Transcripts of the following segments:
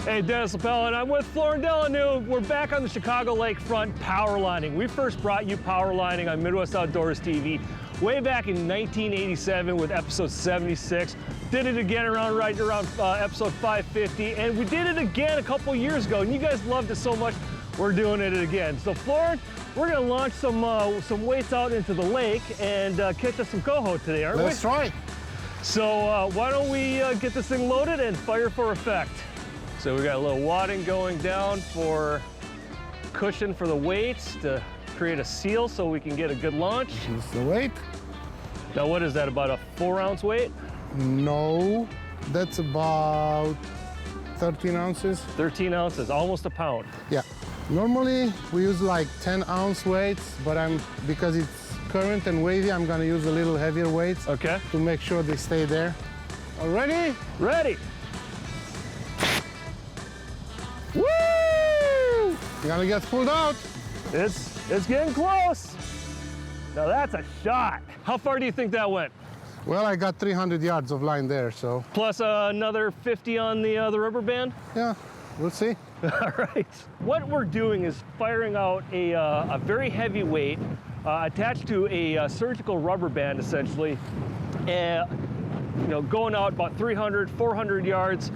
Hey, Dennis Leppell, and I'm with Florin Deleanu. We're back on the Chicago lakefront Powerlining. We first brought you Powerlining on Midwest Outdoors TV way back in 1987 with episode 76. Did it again right around episode 550, and we did it again a couple years ago, and you guys loved it so much, we're doing it again. So Florin, we're gonna launch some weights out into the lake and catch us some coho today, aren't we? That's right. So why don't we get this thing loaded and fire for effect. So we got a little wadding going down for cushion for the weights to create a seal so we can get a good launch. This is the weight. Now what is that, about a 4-ounce weight? No, that's about 13 ounces. 13 ounces, almost a pound. Yeah. Normally we use like 10-ounce weights, but because it's current and wavy, I'm gonna use a little heavier weights. Okay. To make sure they stay there. All ready? Ready. Woo! You're gonna get pulled out. It's getting close. Now that's a shot. How far do you think that went? Well, I got 300 yards of line there, so. Plus another 50 on the rubber band? Yeah, we'll see. All right. What we're doing is firing out a very heavy weight attached to a surgical rubber band, essentially, and going out about 300, 400 yards.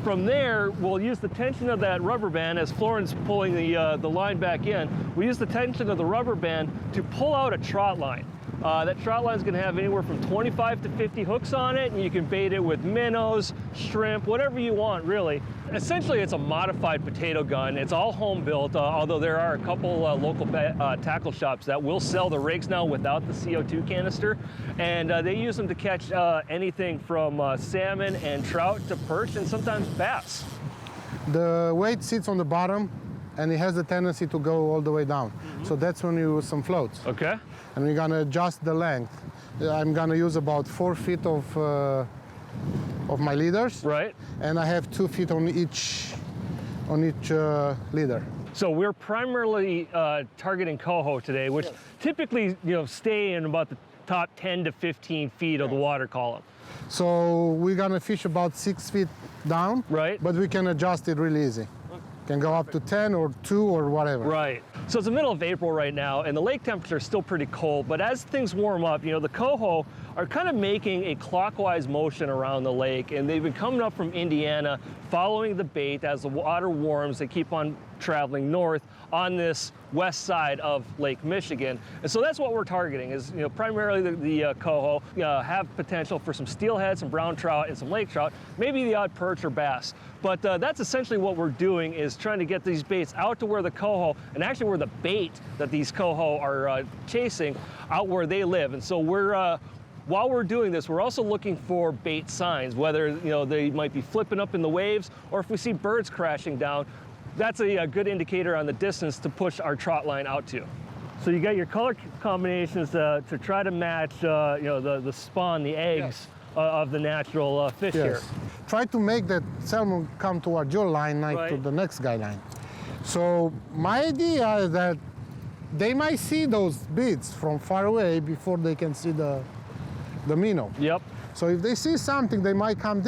From there, we'll use the tension of that rubber band as Florin's pulling the line back in. We use the tension of the rubber band to pull out a trot line. That trot line is going to have anywhere from 25 to 50 hooks on it, and you can bait it with minnows, shrimp, whatever you want, really. Essentially, it's a modified potato gun. It's all home built, although there are a couple local tackle shops that will sell the rigs now without the CO2 canister, and they use them to catch anything from salmon and trout to perch and sometimes bass. The weight sits on the bottom, and it has the tendency to go all the way down. Mm-hmm. So that's when you use some floats. Okay. And we're gonna adjust the length. I'm gonna use about 4 feet of my leaders. Right. And I have 2 feet on each leader. So we're primarily targeting coho today, which typically stay in about the top 10 to 15 feet of the water column. So we're gonna fish about 6 feet down. Right. But we can adjust it really easy. Can go up to 10 or 2 or whatever. Right. So it's the middle of April right now, and the lake temperature is still pretty cold, but as things warm up, the coho are kind of making a clockwise motion around the lake, and they've been coming up from Indiana, following the bait. As the water warms, they keep on traveling north on this west side of Lake Michigan. And so that's what we're targeting is, primarily the coho, have potential for some steelhead, some brown trout, and some lake trout, maybe the odd perch or bass. But that's essentially what we're doing, is trying to get these baits out to where the coho, and actually where the bait that these coho are chasing, out where they live. And so we're, while we're doing this, we're also looking for bait signs, whether they might be flipping up in the waves, or if we see birds crashing down, that's a good indicator on the distance to push our trot line out to. So you got your color combinations to try to match the spawn, the eggs of the natural fish here. Try to make that salmon come toward your line, not to the next guy line. So my idea is that they might see those beads from far away before they can see the minnow. Yep. So if they see something, they might come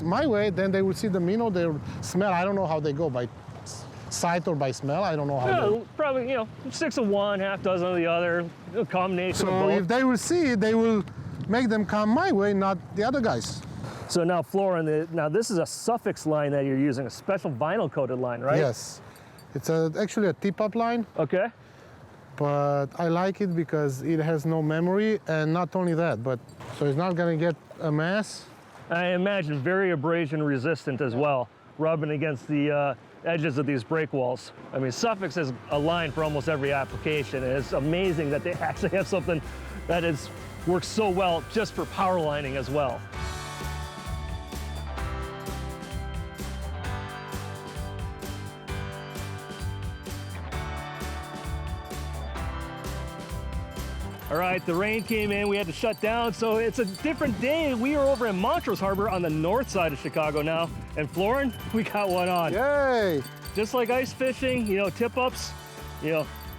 my way, then they will see the minnow, they'll smell. I don't know how they go, by sight or by smell. I don't know how they go. Probably, 6 of one, half dozen of the other, a combination of both. So if they will see it, they will make them come my way, not the other guys. So now, Florin, now this is a suffix line that you're using, a special vinyl coated line, right? Yes. It's actually a tip-up line. Okay. But I like it because it has no memory, and not only that, but so it's not gonna get a mess. I imagine very abrasion resistant as well, rubbing against the edges of these break walls. I mean, Suffix has a line for almost every application, and it's amazing that they actually have something that works so well just for power lining as well. All right, the rain came in, we had to shut down, so it's a different day. We are over in Montrose Harbor on the north side of Chicago now, and Florin, we got one on. Yay! Just like ice fishing, tip-ups,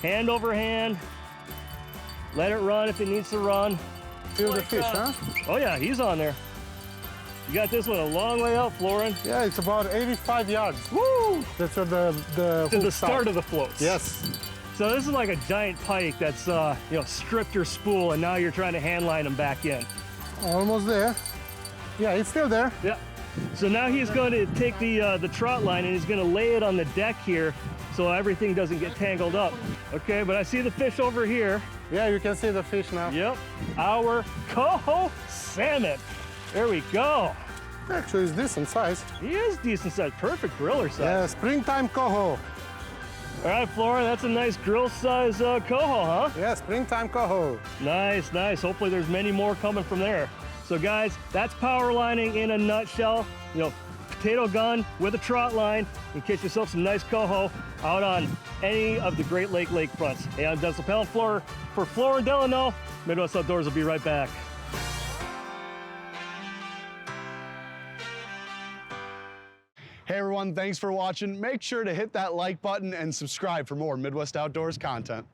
hand over hand, let it run if it needs to run. Feel the fish, huh? Oh yeah, he's on there. You got this one a long way out, Florin. Yeah, it's about 85 yards. Woo! That's where the To the hooks start of the floats. Yes. So this is like a giant pike that's you know, stripped your spool, and now you're trying to hand line them back in. Almost there. Yeah, it's still there. Yeah. So now he's going to take the trot line and he's going to lay it on the deck here so everything doesn't get tangled up. Okay, but I see the fish over here. Yeah, you can see the fish now. Yep, our Coho salmon. There we go. Actually, it's decent size. He is decent size, perfect griller size. Yeah, springtime coho. All right, Florin, that's a nice grill size Coho, huh? Yeah, springtime coho. Nice, nice. Hopefully there's many more coming from there. So guys, that's power lining in a nutshell. You know, potato gun with a trot line and catch yourself some nice Coho out on any of the Great Lake lakefronts. Hey, I'm Dennis Leppell for Florin Deleanu. Midwest Outdoors will be right back. Hey everyone, thanks for watching. Make sure to hit that like button and subscribe for more Midwest Outdoors content.